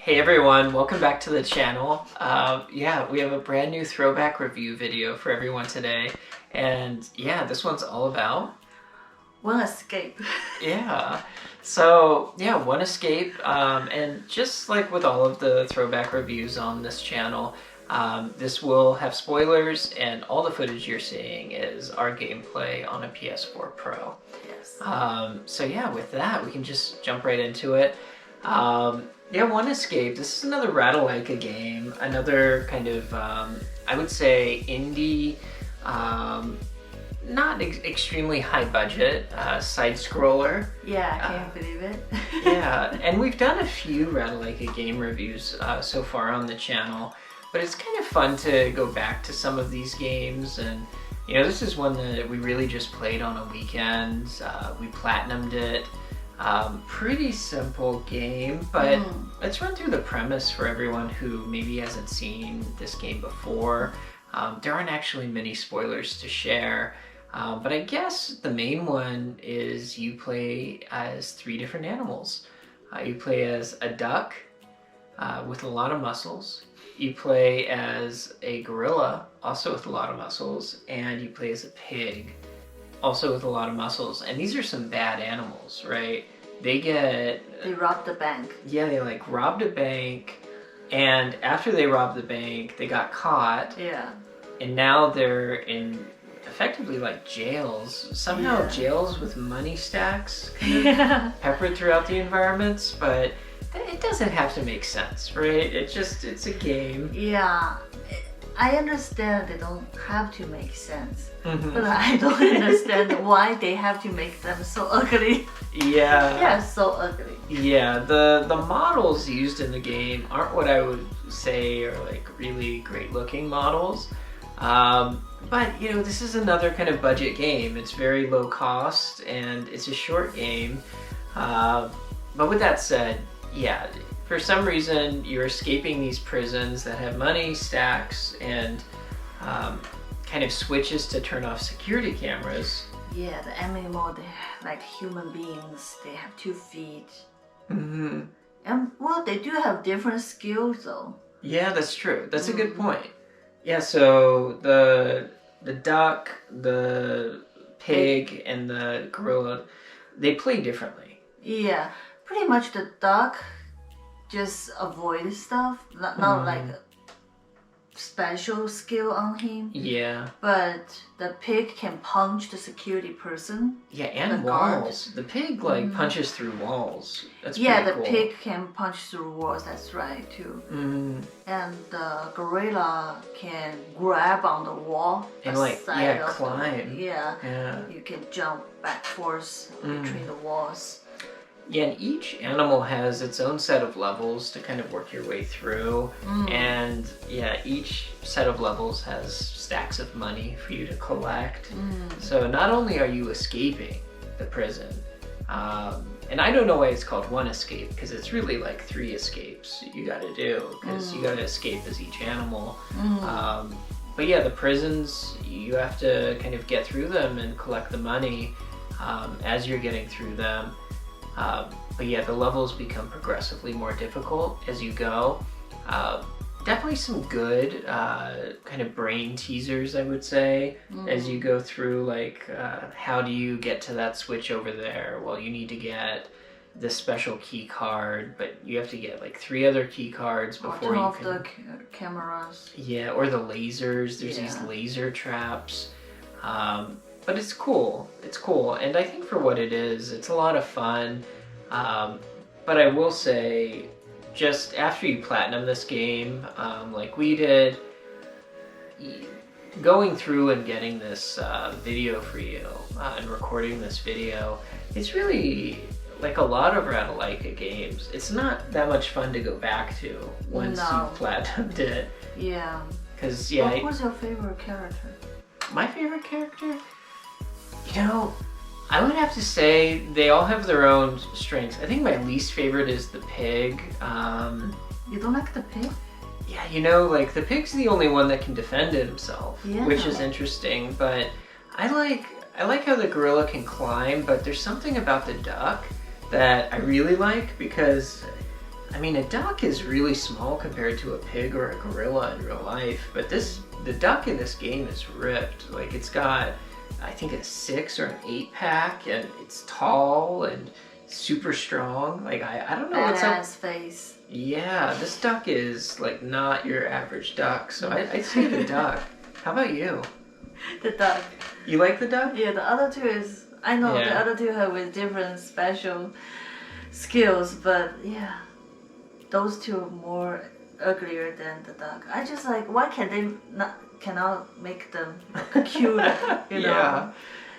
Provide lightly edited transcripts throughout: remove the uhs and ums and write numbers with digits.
Hey everyone, welcome back to the channel. Yeah, we have a brand new throwback review video for everyone today. And yeah, this one's all about... One Escape. Yeah. So yeah, One Escape. And just like with all of the throwback reviews on this channel, this will have spoilers and all the footage you're seeing is our gameplay on a PS4 Pro. Yes. So yeah, with that, we can just jump right into it. Yeah, One Escape. This is another Ratalaika game. Another kind of, I would say, indie, not extremely high budget, side-scroller. Yeah, I can't believe it. Yeah, and we've done a few Ratalaika game reviews so far on the channel, but it's kind of fun to go back to some of these games. And you know, this is one that we really just played on a weekend. We platinumed it. Pretty simple game, but let's run through the premise for everyone who maybe hasn't seen this game before. There aren't actually many spoilers to share, but I guess the main one is you play as 3 different animals. You play as a duck with a lot of muscles. You play as a gorilla, also with a lot of muscles, and you play as a pig, also with a lot of muscles. And these are some bad animals, right? They robbed the bank. Yeah, they like robbed a bank, and after they robbed the bank, they got caught. Yeah. And now they're in effectively like jails. Somehow jails with money stacks kind of peppered throughout the environments, but it doesn't have to make sense, right? It's a game. Yeah. I understand they don't have to make sense, but I don't understand why they have to make them so ugly. Yeah. Yeah, so ugly. Yeah, the models used in the game aren't what I would say are like really great looking models. But you know, this is another kind of budget game. It's very low cost and it's a short game. But with that said, yeah, for some reason you're escaping these prisons that have money stacks and kind of switches to turn off security cameras. Yeah, the animal, they like human beings, they have 2 feet. And well, they do have different skills though. Yeah, that's true. That's a good point. Yeah, so the duck, the pig, and the gorilla, they play differently. Yeah, pretty much the duck just avoid stuff, not like a special skill on him. Yeah. But the pig can punch the security person. Yeah, and walls. Guard. The pig like punches through walls. That's pretty cool. The pig can punch through walls. That's right too. And the gorilla can grab on the wall and like climb. Yeah. You can jump back forth between the walls. Yeah, and each animal has its own set of levels to kind of work your way through. And yeah, each set of levels has stacks of money for you to collect. So not only are you escaping the prison, and I don't know why it's called One Escape, because it's really like 3 escapes you gotta do, because you gotta escape as each animal. But yeah, the prisons, you have to kind of get through them and collect the money as you're getting through them. But yeah, the levels become progressively more difficult as you go. Definitely some good kind of brain teasers, I would say, as you go through, like how do you get to that switch over there? Well, you need to get this special key card, but you have to get like 3 other key cards before you can... turn off the cameras. Yeah, or the lasers. There's these laser traps. But it's cool. It's cool. And I think for what it is, it's a lot of fun. But I will say, just after you platinum this game, like we did, going through and getting this video for you and recording this video, it's really like a lot of Ratalaika games. It's not that much fun to go back to once you platinumed it. Yeah. Because What was your favorite character? My favorite character? You know, I would have to say they all have their own strengths. I think my least favorite is the pig. You don't like the pig? Yeah, you know, like the pig's the only one that can defend himself, which is interesting. But I like how the gorilla can climb, but there's something about the duck that I really like, because I mean, a duck is really small compared to a pig or a gorilla in real life, but the duck in this game is ripped. Like, it's got, I think, a 6 or an 8 pack, and it's tall and super strong. Like, I don't know what's up. Face. Yeah, this duck is like not your average duck, so I'd say the duck. How about you? The duck. You like the duck? Yeah, the other two is, I know the other two have with different special skills, but yeah, those two are more uglier than the duck. I just like, why can they cannot make them cuter, you know? Yeah,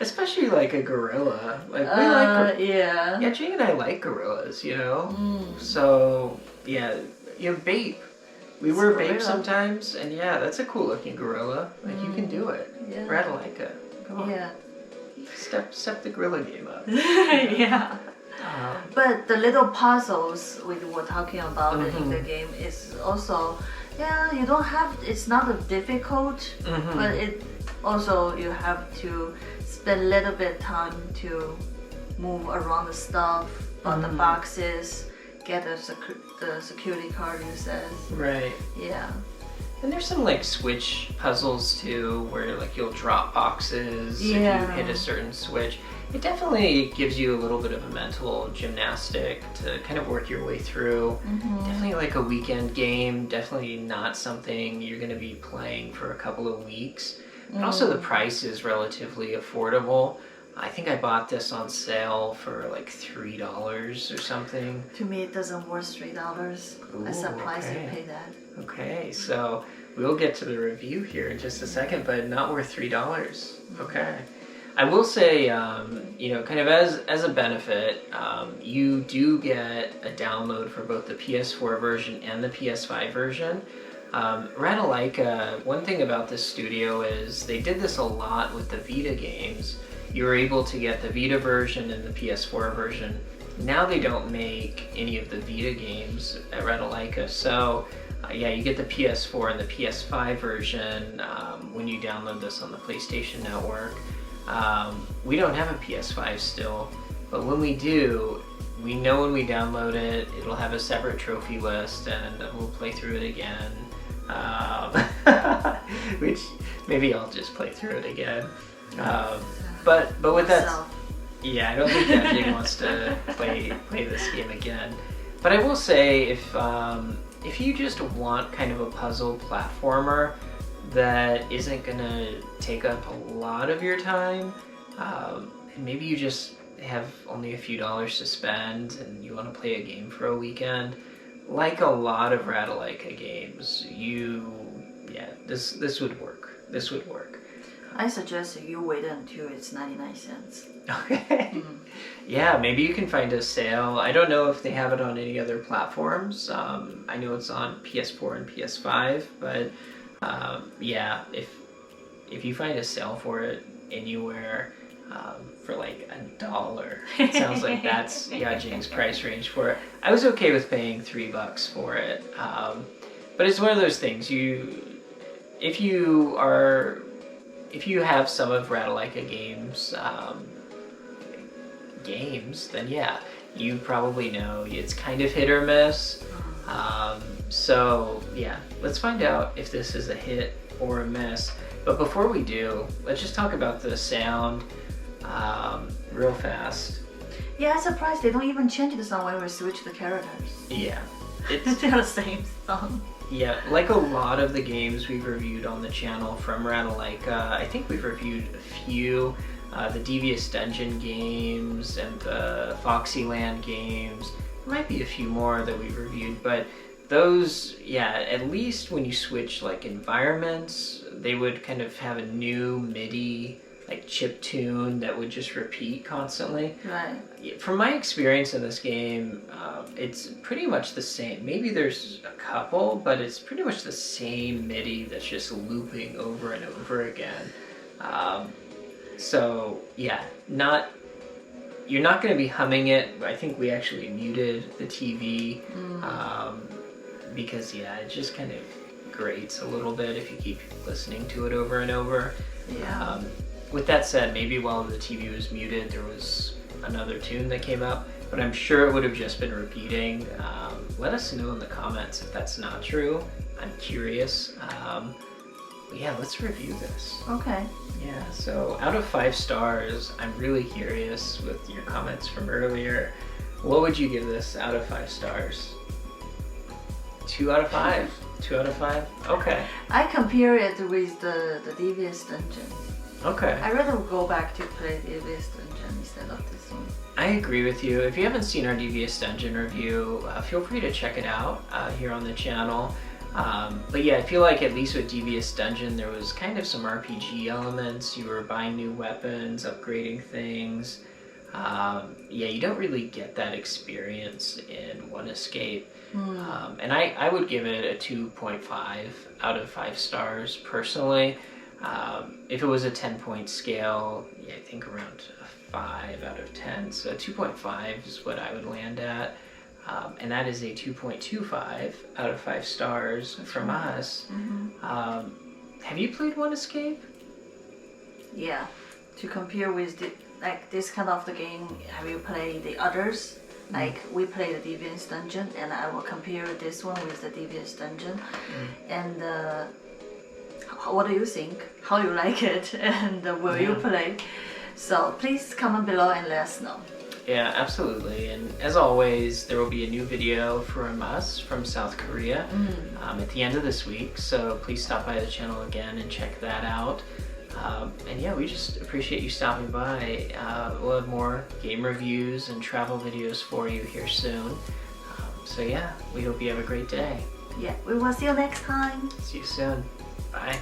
especially like a gorilla. Like we like. Yeah, Jing and I like gorillas, you know. So yeah, you know, Bape. We wear Bape sometimes, and yeah, that's a cool looking gorilla. Like you can do it. Yeah. Ratalaika, come on. Yeah. Step the gorilla game up. Yeah. But the little puzzles we were talking about in the game is also, you don't have, it's not a difficult, but it also, you have to spend a little bit time to move around the stuff, the boxes, get the security card, you said. Right. Yeah. And there's some like switch puzzles too, where like you'll drop boxes if you hit a certain switch. It definitely gives you a little bit of a mental gymnastic to kind of work your way through. Definitely like a weekend game, definitely not something you're going to be playing for a couple of weeks. But also the price is relatively affordable. I think I bought this on sale for like $3 or something. To me, it doesn't worth $3. I'm surprised you pay that. Okay, so we'll get to the review here in just a second, but not worth $3. Okay. I will say, you know, kind of as a benefit, you do get a download for both the PS4 version and the PS5 version. Ratalaika, one thing about this studio is they did this a lot with the Vita games. You were able to get the Vita version and the PS4 version. Now they don't make any of the Vita games at Ratalaika, so yeah, you get the PS4 and the PS5 version when you download this on the PlayStation Network. We don't have a PS5 still, but when we do, we know when we download it, it'll have a separate trophy list, and we'll play through it again. Which maybe I'll just play through it again. But with that, yeah, I don't think Jing wants to play this game again. But I will say, if you just want kind of a puzzle platformer that isn't gonna take up a lot of your time, and maybe you just have only a few dollars to spend and you want to play a game for a weekend, like a lot of Ratalaika games, this would work. This would work. I suggest you wait until it's 99 cents. Okay. Yeah, maybe you can find a sale. I don't know if they have it on any other platforms. I know it's on PS4 and PS5, but yeah, if you find a sale for it anywhere for like $1, it sounds like that's Jing's price range for it. I was okay with paying $3 for it, but it's one of those things. If you have some of Ratalaika games, then yeah, you probably know it's kind of hit or miss. So yeah, let's find out if this is a hit or a miss. But before we do, let's just talk about the sound real fast. Yeah, I'm surprised they don't even change the song when we switch the characters. Yeah. They're the same song. Yeah, like a lot of the games we've reviewed on the channel from Ratalaika, I think we've reviewed a few. The Devious Dungeon games and the Foxyland games. There might be a few more that we've reviewed, but those, yeah, at least when you switch like environments, they would kind of have a new MIDI like chip tune that would just repeat constantly. Right. From my experience in this game, it's pretty much the same. Maybe there's a couple, but it's pretty much the same MIDI that's just looping over and over again. So yeah, you're not going to be humming it. I think we actually muted the TV because yeah, it just kind of grates a little bit if you keep listening to it over and over. Yeah. with that said, maybe while the TV was muted, there was another tune that came up, but I'm sure it would have just been repeating. Let us know in the comments if that's not true. I'm curious. But yeah, let's review this. Okay. Yeah, so out of 5 stars, I'm really curious with your comments from earlier. What would you give this out of 5 stars? 2 out of 5? 2 out of 5? Okay. I compare it with the Devious Dungeon. Okay. I'd rather go back to play Devious Dungeon instead of this one. I agree with you. If you haven't seen our Devious Dungeon review, feel free to check it out here on the channel. But yeah, I feel like at least with Devious Dungeon, there was kind of some RPG elements. You were buying new weapons, upgrading things. Yeah, you don't really get that experience in One Escape. And I would give it a 2.5 out of 5 stars personally. If it was a 10-point scale, yeah, I think around a 5 out of 10. So 2.5 is what I would land at. And that is a 2.25 out of 5 stars from us. Have you played One Escape? Yeah. To compare with this kind of the game, have you played the others? Like we played the Devious Dungeon, and I will compare this one with the Devious Dungeon. And what do you think? How you like it? And will you play? So please comment below and let us know. Yeah, absolutely. And as always, there will be a new video from us from South Korea at the end of this week. So please stop by the channel again and check that out. And yeah, we just appreciate you stopping by. We'll have more game reviews and travel videos for you here soon. So yeah, we hope you have a great day. Yeah, we will see you next time. See you soon. Bye.